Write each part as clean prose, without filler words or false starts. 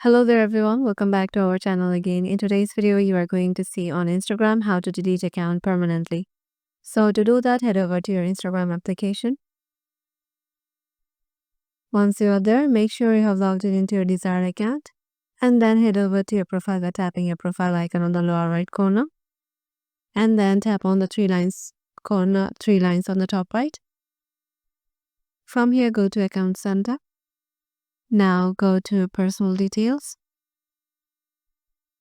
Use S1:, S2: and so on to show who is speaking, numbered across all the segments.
S1: Hello there everyone, welcome back to our channel again. In today's video, you are going to see on Instagram how to delete account permanently. So to do that, head over to your Instagram application. Once you are there, make sure you have logged in into your desired account and then head over to your profile by tapping your profile icon on the lower right corner and then tap on the three lines on the top right. From here, go to Account Center. Now go to Personal Details.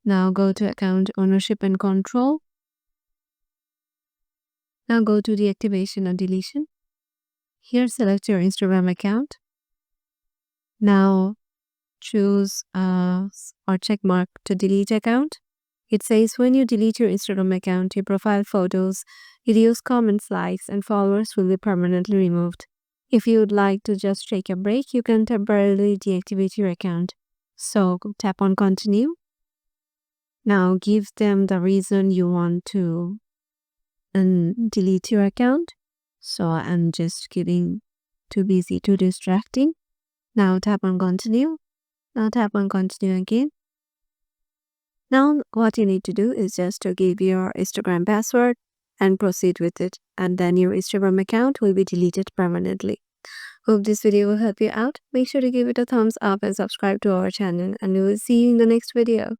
S1: Now go to Account Ownership and Control. Now go to Deactivation or Deletion. Here select your Instagram account. Now choose or check mark to delete account. It says when you delete your Instagram account, your profile photos, videos, comments, likes, and followers will be permanently removed. If you would like to just take a break, you can temporarily deactivate your account. So tap on continue. Now give them the reason you want to delete your account. So I'm just giving too busy, too distracting. Now tap on continue. Now tap on continue again. Now what you need to do is just to give your Instagram password and proceed with it. And then your Instagram account will be deleted permanently. Hope this video will help you out. Make sure to give it a thumbs up and subscribe to our channel. And we will see you in the next video.